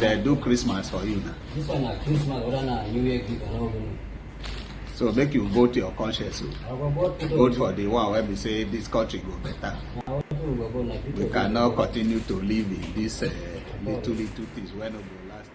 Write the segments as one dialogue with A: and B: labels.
A: they do Christmas for you now.
B: This one na Christmas, other na New Year gift, I don't know.
A: So make you vote your conscience. Vote for the one where we say this country go better. We cannot continue to live in this little things when we go last.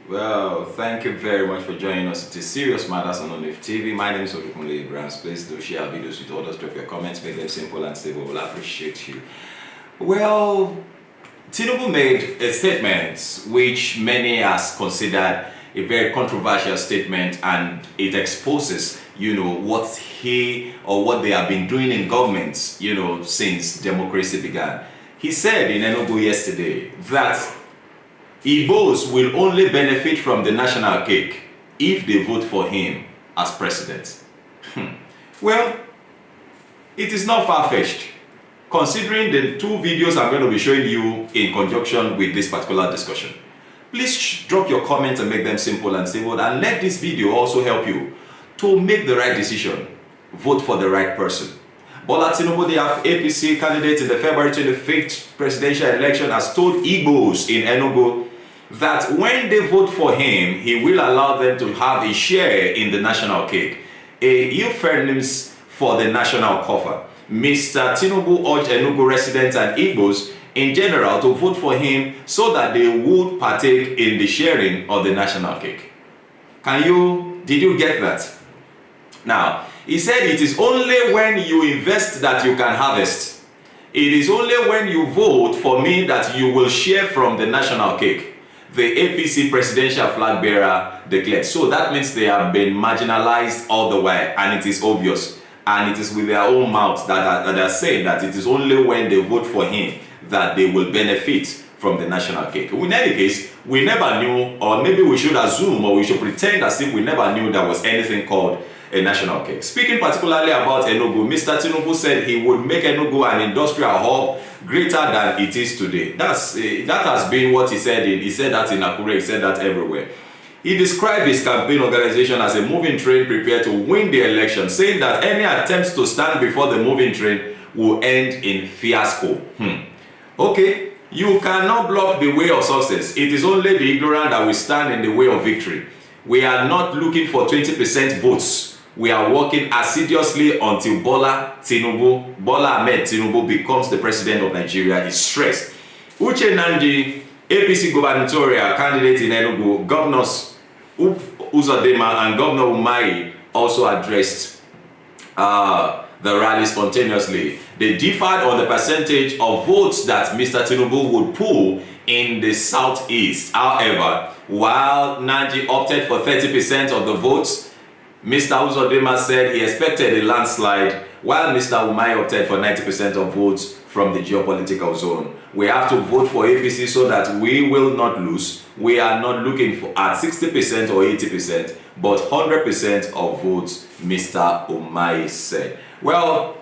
C: Well, thank you very much for joining us. It is Serious Matters on ONIF TV. My name is Olukunle Brands. Please do share videos with others, drop your comments, make them simple and stable. We'll appreciate you. Well, Tinubu made a statement which many has considered a very controversial statement, and it exposes, what he or what they have been doing in governments, since democracy began. He said in Enugu yesterday that Igbos will only benefit from the national cake if they vote for him as president. Well, it is not far-fetched, considering the two videos I'm going to be showing you in conjunction with this particular discussion. Please drop your comments and make them simple and stable, and let this video also help you to make the right decision. Vote for the right person. Bola Tinubu, the APC candidate in the February 25th presidential election, has told Igbos in Enugu that when they vote for him, he will allow them to have a share in the national cake, a euphemism for the national cover. Mr. Tinubu urged Enugu residents and Igbos in general to vote for him so that they would partake in the sharing of the national cake. Did you get that? Now, he said it is only when you invest that you can harvest. It is only when you vote for me that you will share from the national cake, the APC presidential flag bearer declared. So that means they have been marginalized all the way, and it is obvious. And it is with their own mouths that they are saying that it is only when they vote for him that they will benefit from the national cake. In any case, we never knew, or maybe we should assume, or we should pretend as if we never knew there was anything called a national cake. Speaking particularly about Enugu, Mr. Tinubu said he would make Enugu an industrial hub greater than it is today. That has been what he said. He said that in Akure, he said that everywhere. He described his campaign organization as a moving train prepared to win the election, saying that any attempts to stand before the moving train will end in fiasco. Okay, you cannot block the way of success. It is only the ignorant that will stand in the way of victory. We are not looking for 20% votes. We are working assiduously until Bola Ahmed Tinubu becomes the president of Nigeria, he stressed. Uche Nandi, APC gubernatorial candidate in Enugu, Governors Uzodinma and Governor Umahi also addressed the rally spontaneously. They differed on the percentage of votes that Mr. Tinubu would pull in the southeast. However, while Nandi opted for 30% of the votes, Mr. Uzodinma said he expected a landslide, while Mr. Umahi opted for 90% of votes from the geopolitical zone. We have to vote for APC so that we will not lose. We are not looking for at 60% or 80%, but 100% of votes, Mr. Umahi said. Well,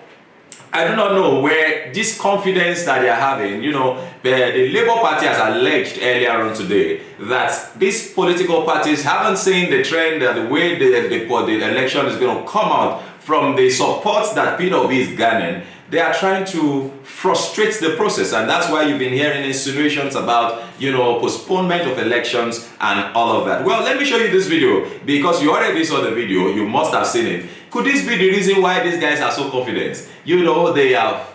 C: I do not know where this confidence that they are having, the Labour Party has alleged earlier on today that these political parties haven't seen the trend and the way the election is going to come out from the support that PWB is garnering. They are trying to frustrate the process, and that's why you've been hearing insinuations about, postponement of elections and all of that. Well, let me show you this video, because you already saw the video, you must have seen it. Could this be the reason why these guys are so confident? They have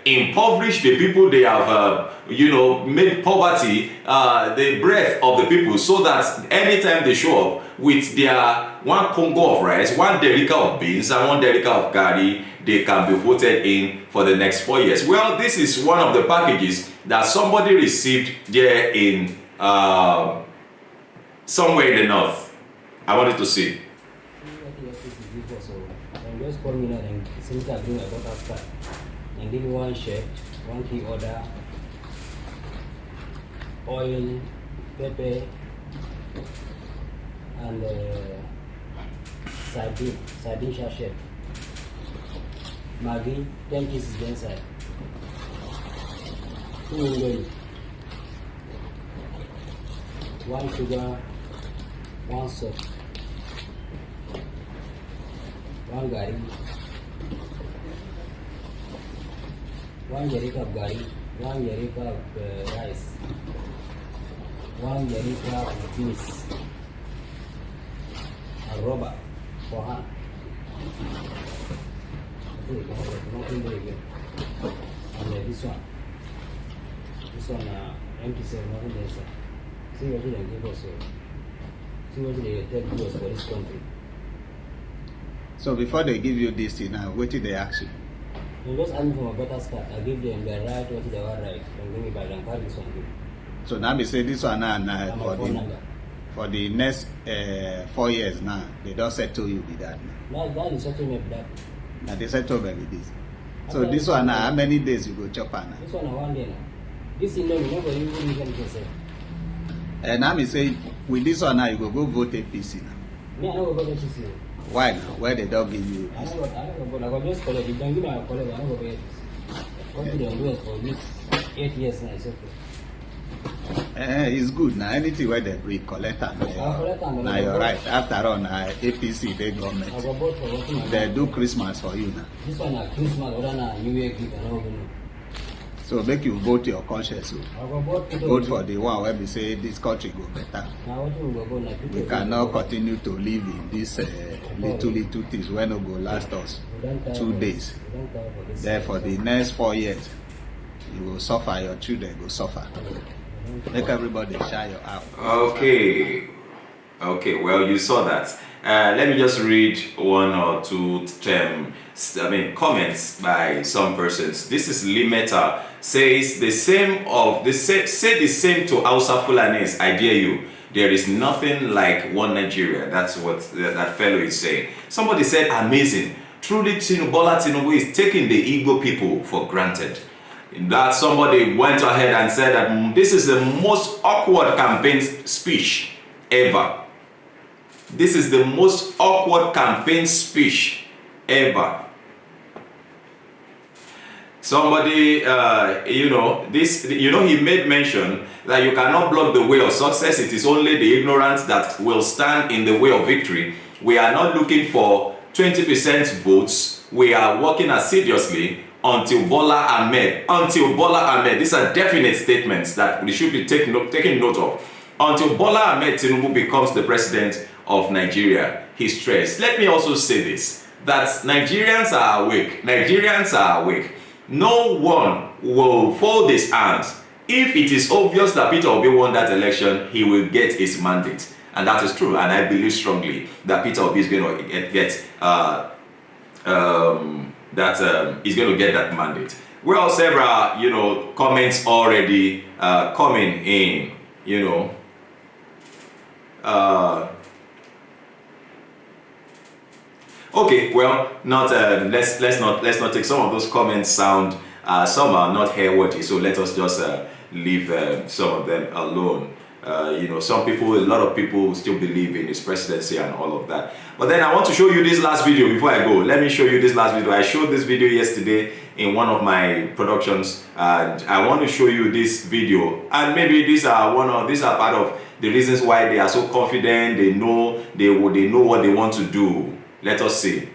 C: impoverished the people, they have, made poverty the breath of the people, so that anytime they show up with their one Congo of rice, one derica of beans, and one derica of curry, they can be voted in for the next 4 years. Well, this is one of the packages that somebody received there in somewhere in the north. I wanted to see.
B: Just call me now and since I bring my daughter's car and give me one shirt, one key order, oil, pepper, and sardine sachet. Maggi, 10 pieces inside. 2 million. 1 sugar, 1 salt. 1 gari, 1 jerrycan of gari, 1 jerrycan of rice, 1 liter of this, a rubber for hand. Nothing very good. And this one empty cell, nothing there, sir. See what they give us, see what they tell us for this country.
A: So before they give you this thing now, what did they ask you?
B: They just ask me for my voters card. I give them the right, what they want right. And give me by them card this one.
A: So now they say this one now for the next 4 years now, they don't settle you with that now.
B: That is settlement with that.
A: Now they settle me with this. So okay, this one now, how many days you go chop now?
B: This one 1 day now. This in nobody even can say.
A: And now me say with this one now you go vote APC now.
B: Me I don't go vote APC.
A: Why now? Why they don't give you
B: I
A: this?
B: don't go vote. I go just collect. If they give me a collect, I don't go vote APC. What do they do for this 8 years now? It's okay.
A: It's good now. Anything where they bring collect and now you're right. After all, now APC they government.
B: I go vote for what
A: they do Christmas for you now.
B: This one na Christmas, other na New Year gift. I don't even know.
A: So make you vote your conscience. So
B: I go
A: vote for the one where we say this country go better.
B: Now what we go like
A: We cannot continue to live in this little things when it go last us 2 days. Then for the next 4 years, you will suffer. Your children will suffer. Make everybody shine your out.
C: Okay. Well, you saw that. Let me just read one or two comments by some persons. This is Limeta says the same to Hausa Fulanis. I dare you. There is nothing like one Nigeria. That's what that fellow is saying. Somebody said, amazing. Truly, Bola Tinubu is taking the Igbo people for granted. That somebody went ahead and said that this is the most awkward campaign speech ever. This is the most awkward campaign speech ever. Somebody, he made mention that you cannot block the way of success. It is only the ignorant that will stand in the way of victory. We are not looking for 20% votes. We are working assiduously until Bola Ahmed, these are definite statements that we should be taking note of. Until Bola Ahmed Tinubu becomes the president of Nigeria, he stressed. Let me also say this, that Nigerians are awake. No one will fold his hands. If it is obvious that Peter Obi won that election, he will get his mandate. And that is true, and I believe strongly that Peter Obi is going to get he's going to get that mandate. Well, several, comments already coming in, Okay, well, let's not take some of those comments sound some are not hair-worthy, so let us just leave some of them alone. A lot of people still believe in his presidency and all of that. But then I want to show you this last video before I go. Let me show you this last video. I showed this video yesterday in one of my productions, and I want to show you this video. And maybe these are part of the reasons why they are so confident. They know what they want to do. Let us see.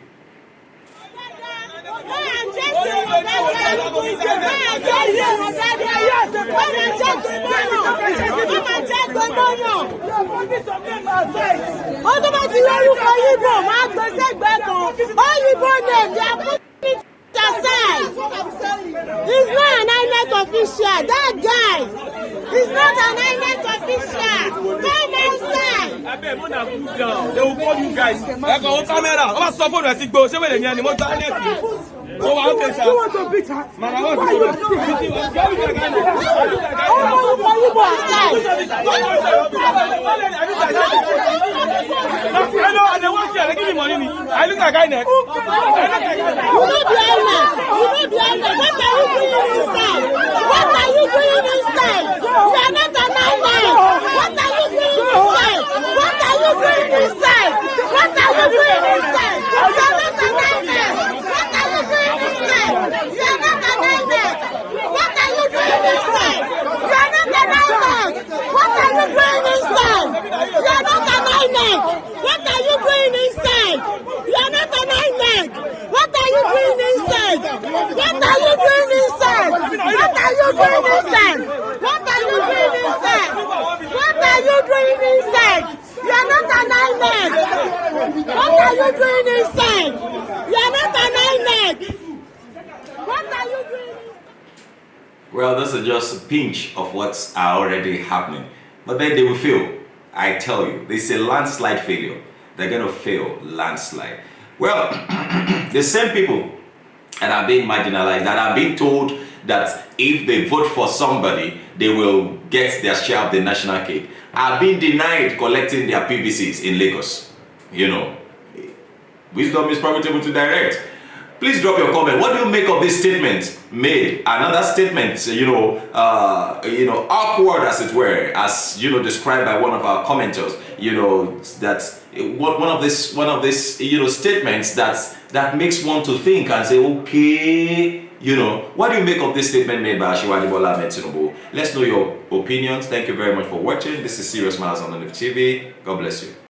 D: He's not an INEC official. That guy is not an INEC official. Come outside.
E: They will call you guys. I got camera. I'm support to go. Say where the animal so I want to beat her. Man, I want to I want to give you money. I look like I know.
D: What are you doing inside? You are not an island. What are you doing inside? What are you doing inside? What are you doing inside? You are not an island. What are you doing inside? You are not an island. What are you doing inside? You are not an island. What are you doing inside? You are not an island. What are you doing inside? You are not an island. What are you doing inside? What are you doing inside? What are you doing inside? What are you doing inside? What you doing inside? You are not an INEC. What are you doing?
C: Well, this is just a pinch of what's already happening. But then they will fail. I tell you, they say landslide failure. They're going to fail landslide. Well, the same people that are being marginalized, that are being told that if they vote for somebody, they will get their share of the national cake, are being denied collecting their PVCs in Lagos. You know, wisdom is profitable to direct. Please drop your comment. What do you make of this statement made? Another statement, awkward as it were, as described by one of our commenters. That one of these statements that makes one to think and say, okay, what do you make of this statement made by Bola and Tinubu? Let's know your opinions. Thank you very much for watching. This is Serious Matters on ONIF TV. God bless you.